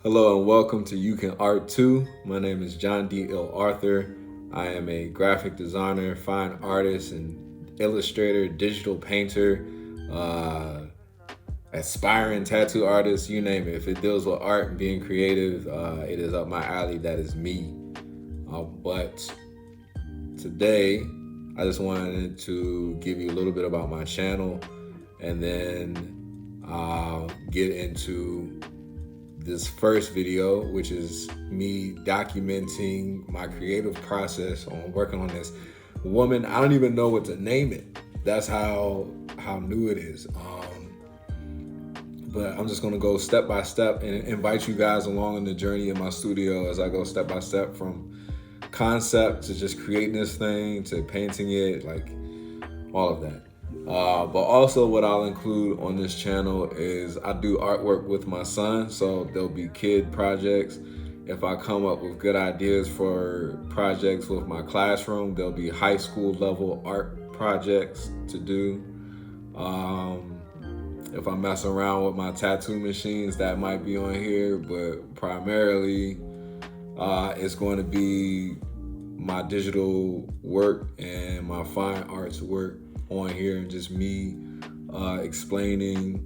Hello and welcome to You Can Art Too. My name is Jon D.IllAuthor. I am a graphic designer, fine artist, and illustrator, digital painter, uh, aspiring tattoo artist, you name it. If it deals with art and being creative, it is up my alley. That is me. But today, I just wanted to give you a little bit about my channel and then get into this first video, which is me documenting my creative process on working on this woman. I don't even know what to name it. That's how new it is. But I'm just gonna go step by step and invite you guys along in the journey in my studio as I go step by step from concept to just creating this thing to painting it, like all of that. But also what I'll include on this channel is I do artwork with my son, so there'll be kid projects. If I come up with good ideas for projects with my classroom, there'll be high school level art projects to do. If I mess around with my tattoo machines, that might be on here, but primarily it's going to be my digital work and my fine arts work on here, and just me explaining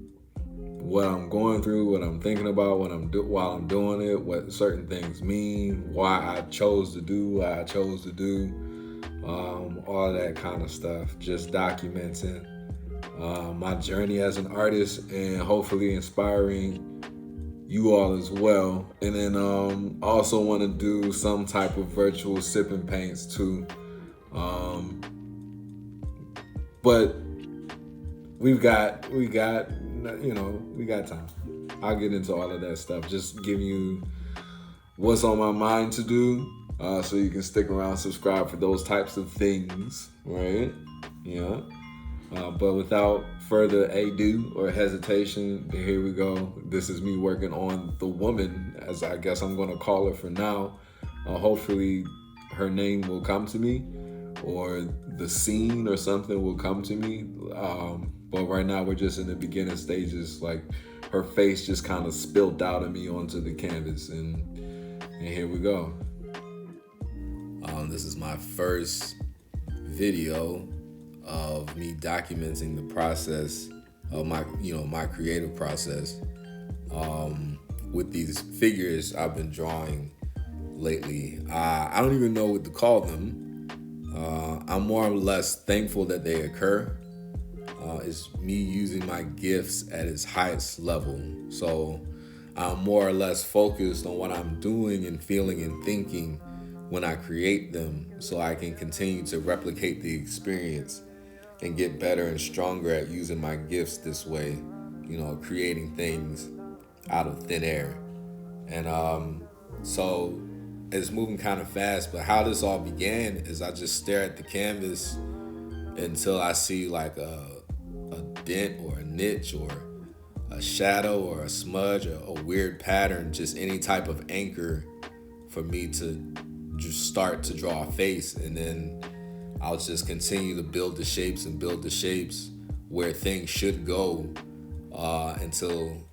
what I'm going through, what I'm thinking about, while I'm doing it, what certain things mean, why I chose to do what I chose to do, all that kind of stuff. Just documenting my journey as an artist and hopefully inspiring you all as well. And then also want to do some type of virtual sipping paints too. But we got time. I'll get into all of that stuff. Just giving you what's on my mind to do, so you can stick around, subscribe for those types of things, right? Yeah. But without further ado or hesitation, here we go. This is me working on the woman, as I guess I'm going to call her for now. Hopefully her name will come to me, or the scene or something will come to me. But right now we're just in the beginning stages. Like, her face just kind of spilled out of me onto the canvas, and here we go. This is my first video of me documenting the process of my creative process with these figures I've been drawing lately. I don't even know what to call them. I'm more or less thankful that they occur. It's me using my gifts at its highest level. So I'm more or less focused on what I'm doing and feeling and thinking when I create them, so I can continue to replicate the experience and get better and stronger at using my gifts this way, creating things out of thin air. And so it's moving kind of fast, but how this all began is I just stare at the canvas until I see like a dent or a niche or a shadow or a smudge or a weird pattern, just any type of anchor for me to just start to draw a face. And then I'll just continue to build the shapes and build the shapes where things should go until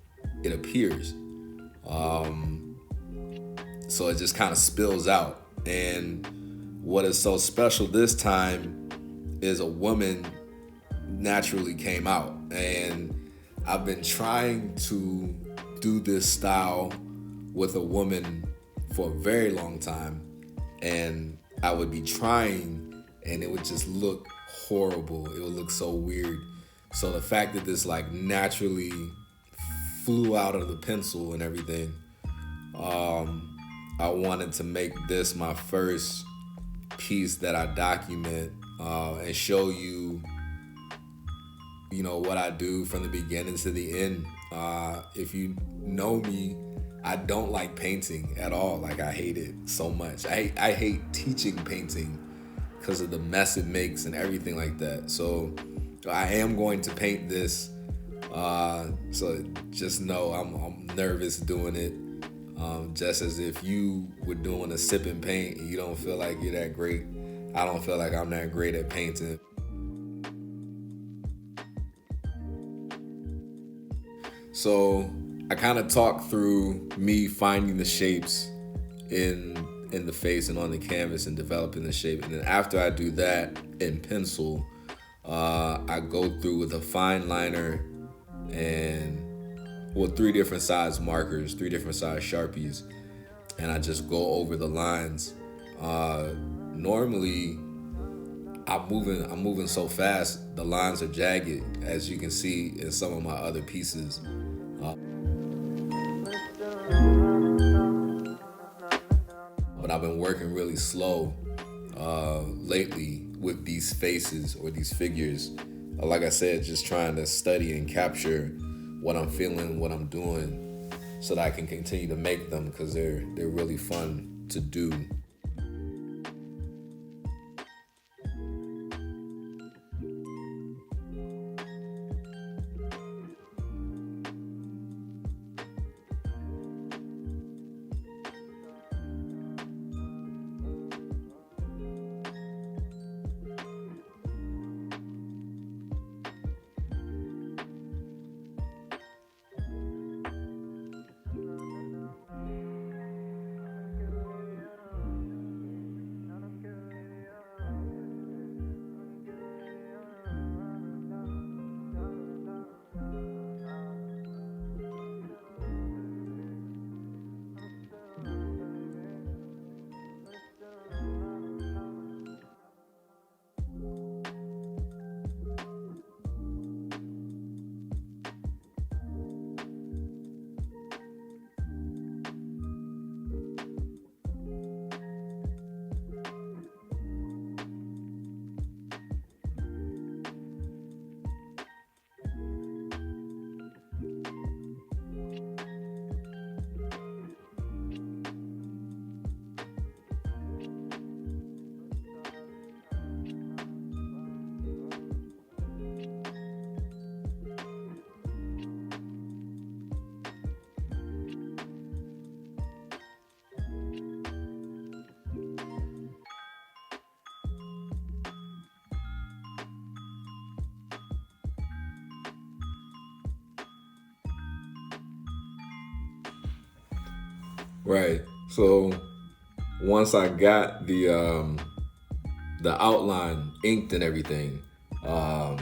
it appears. So it just kind of spills out. And what is so special this time is a woman naturally came out. And I've been trying to do this style with a woman for a very long time. And I would be trying and it would just look horrible. It would look so weird. So the fact that this like naturally flew out of the pencil and everything, I wanted to make this my first piece that I document and show you, what I do from the beginning to the end. If you know me, I don't like painting at all. Like, I hate it so much. I hate teaching painting because of the mess it makes and everything like that. So I am going to paint this. So just know I'm nervous doing it. Just as if you were doing a sip and paint and you don't feel like you're that great, I don't feel like I'm that great at painting. So I kind of talk through me finding the shapes in the face and on the canvas and developing the shape. And then after I do that in pencil, I go through with a fine liner and 3 different size markers, 3 different size Sharpies, and I just go over the lines. Normally, I'm moving so fast, the lines are jagged, as you can see in some of my other pieces. But I've been working really slow lately with these faces or these figures. Like I said, just trying to study and capture what I'm feeling, what I'm doing, so that I can continue to make them, because they're really fun to do. Right. So once I got the outline inked and everything, I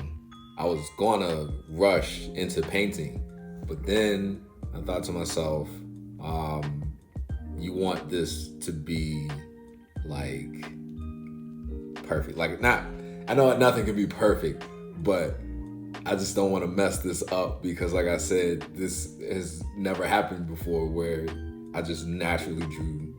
was gonna rush into painting, but then I thought to myself, you want this to be like perfect. Like, not, I know nothing can be perfect, but I just don't want to mess this up, because like I said, this has never happened before where I just naturally drew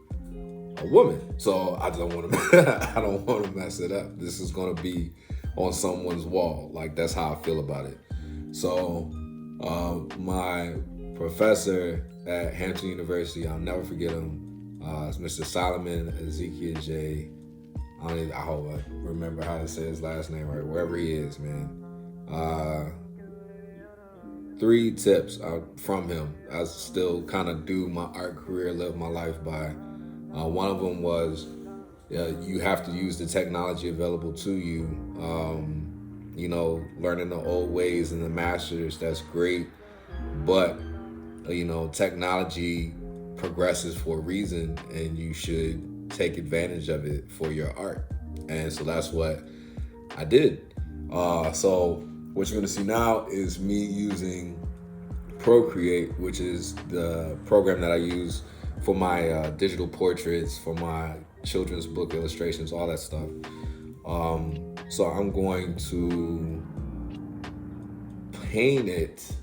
a woman. So I don't want to I don't want to mess it up. This is going to be on someone's wall. Like, that's how I feel about it. So my professor at Hampton University, I'll never forget him. It's Mr. Solomon Ezekiel J. I hope I remember how to say his last name right, wherever he is, man. 3 tips from him. I still kind of do my art career, live my life by. One of them was, you have to use the technology available to you. Learning the old ways and the masters, that's great. But, technology progresses for a reason, and you should take advantage of it for your art. And so that's what I did. So what you're gonna see now is me using Procreate, which is the program that I use for my digital portraits, for my children's book illustrations, all that stuff. So I'm going to paint it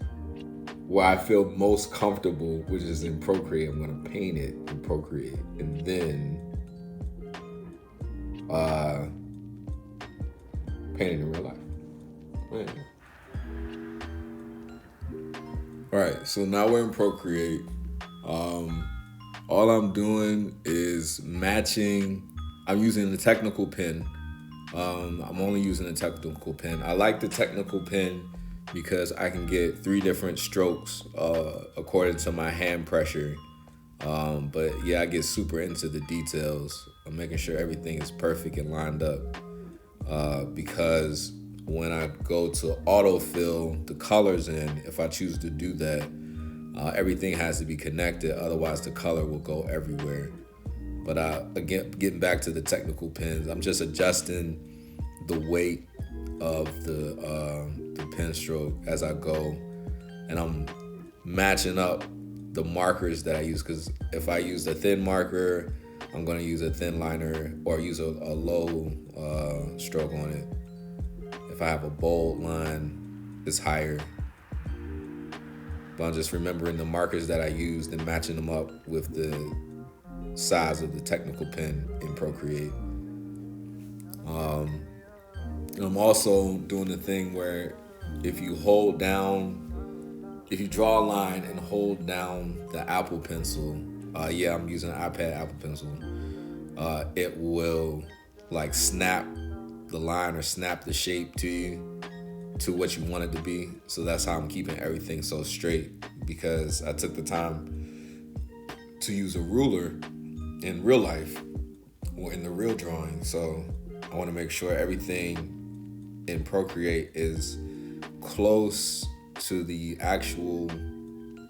where I feel most comfortable, which is in Procreate. I'm gonna paint it in Procreate, and then paint it in real life. Right. All right, so now we're in Procreate. All I'm doing is matching. I'm using the technical pen. I'm only using a technical pen. I like the technical pen because I can get 3 different strokes according to my hand pressure. But yeah, I get super into the details. I'm making sure everything is perfect and lined up, because when I go to autofill the colors in, if I choose to do that, Everything has to be connected, otherwise the color will go everywhere. But again, getting back to the technical pens, I'm just adjusting the weight of the pen stroke as I go, and I'm matching up the markers that I use, because if I use a thin marker, I'm going to use a thin liner or use a low stroke on it. If I have a bold line, it's higher. But I'm just remembering the markers that I used and matching them up with the size of the technical pen in Procreate. And I'm also doing the thing where if you draw a line and hold down the Apple Pencil, I'm using an iPad Apple Pencil, it will like snap the line or snap the shape to you, to what you want it to be. So that's how I'm keeping everything so straight, because I took the time to use a ruler in real life or in the real drawing. So I want to make sure everything in Procreate is close to the actual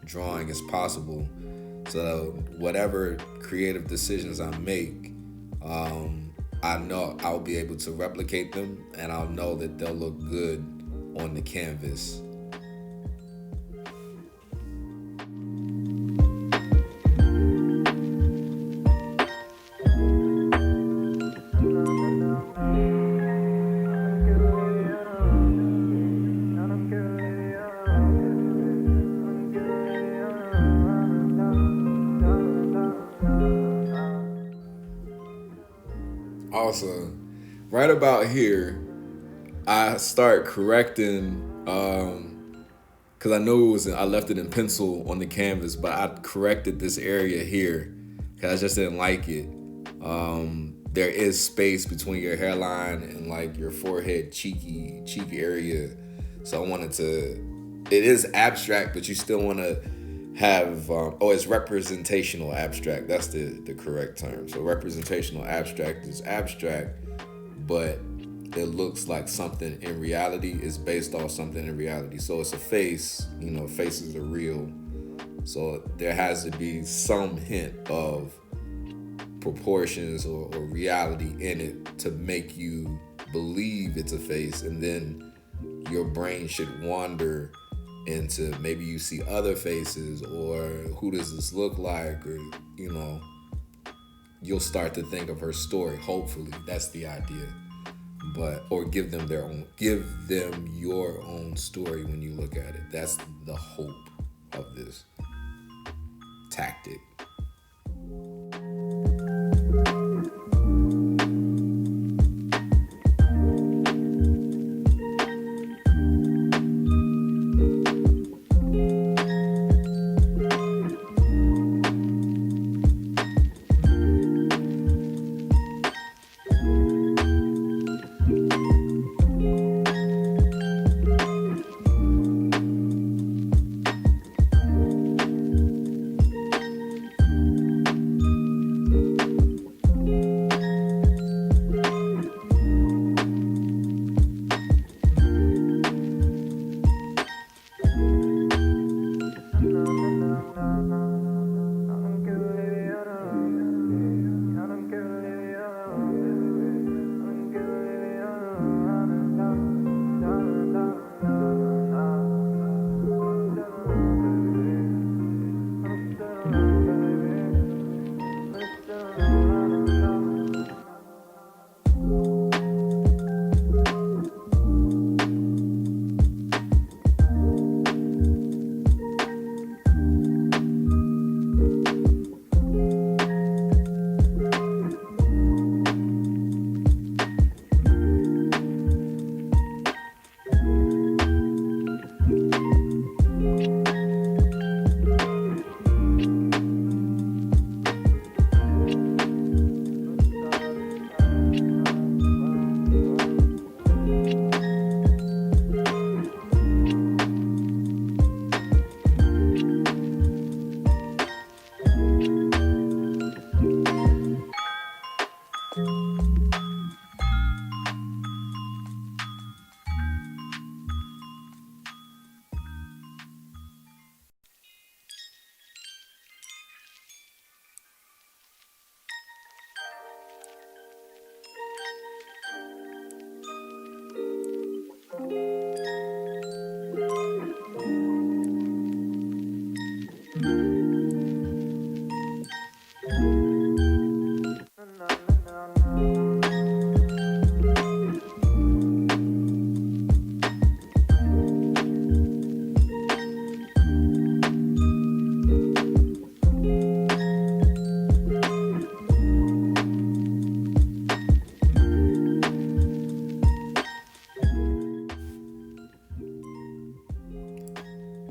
drawing as possible, so whatever creative decisions I make, I know I'll be able to replicate them, and I'll know that they'll look good on the canvas. Also, right about here, I start correcting, because I know I left it in pencil on the canvas, but I corrected this area here because I just didn't like it. There is space between your hairline and like your forehead, cheek area. So I wanted to, it is abstract, but you still want to have, it's representational abstract. That's the correct term. So representational abstract is abstract, but it looks like something in reality is based off something in reality. So it's a face, faces are real. So there has to be some hint of proportions or reality in it to make you believe it's a face. And then your brain should wander into, maybe you see other faces, or who does this look like, or you'll start to think of her story. Hopefully that's the idea. Or give them your own story when you look at it. That's the hope of this tactic.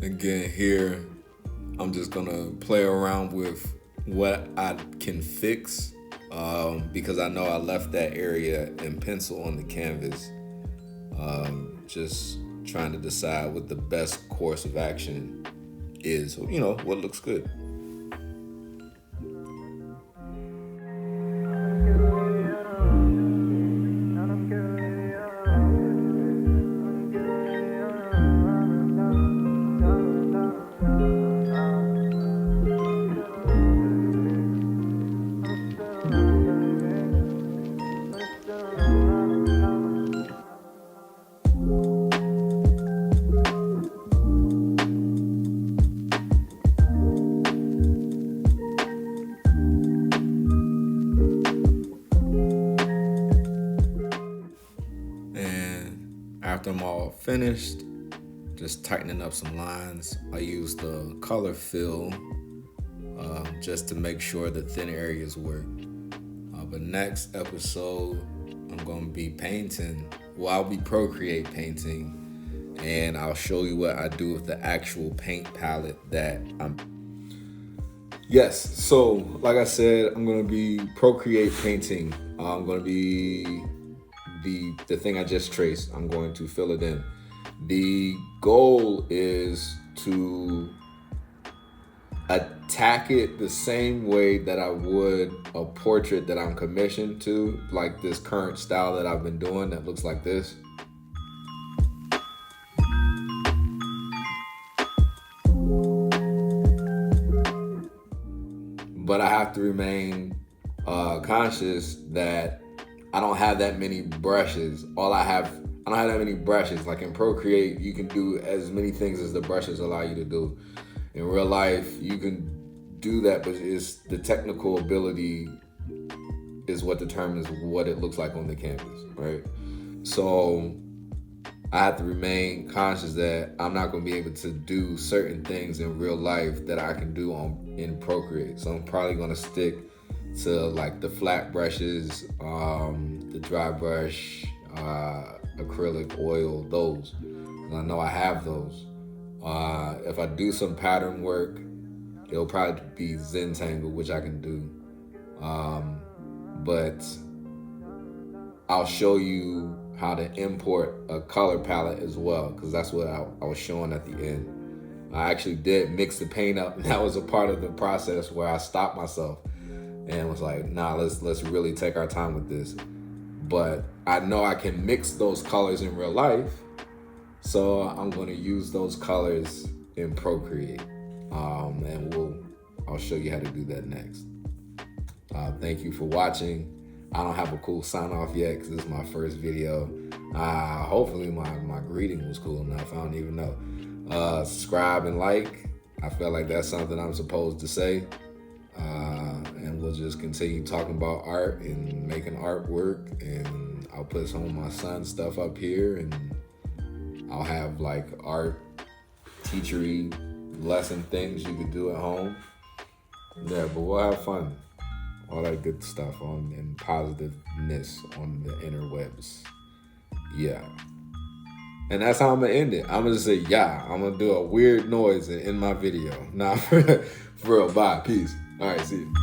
Again, here, I'm just gonna play around with what I can fix because I know I left that area in pencil on the canvas. Just trying to decide what the best course of action is, what looks good. After I'm all finished, just tightening up some lines, I use the color fill just to make sure the thin areas work. But next episode, I'm going to be painting. Well, I'll be Procreate painting, and I'll show you what I do with the actual paint palette that I'm. Yes, so like I said, I'm going to be Procreate painting. I'm going to be the thing I just traced. I'm going to fill it in. The goal is to attack it the same way that I would a portrait that I'm commissioned to, like this current style that I've been doing that looks like this. But I have to remain conscious that I don't have that many brushes. I don't have that many brushes. Like in Procreate, you can do as many things as the brushes allow you to do. In real life, you can do that, but it's the technical ability is what determines what it looks like on the canvas, right? So I have to remain conscious that I'm not going to be able to do certain things in real life that I can do in Procreate. So I'm probably going to stick to like the flat brushes, the dry brush, acrylic, oil, those. And I know I have those. If I do some pattern work, it'll probably be Zentangle, which I can do. But I'll show you how to import a color palette as well, because that's what I was showing at the end. I actually did mix the paint up. That was a part of the process where I stopped myself and was like, nah, let's really take our time with this. But I know I can mix those colors in real life, so I'm going to use those colors in Procreate, and I'll show you how to do that next. Thank you for watching. I don't have a cool sign off yet because this is my first video. Hopefully my greeting was cool enough. I don't even know. Subscribe and like. I feel like that's something I'm supposed to say. And we'll just continue talking about art and making artwork, and I'll put some of my son's stuff up here, and I'll have like art teachery lesson things you could do at home. Yeah, but we'll have fun. All that good stuff and positiveness on the interwebs. Yeah. And that's how I'm gonna end it. I'm gonna say, yeah. I'm gonna do a weird noise in my video. Nah, for real. Bye. Peace. All right, see you.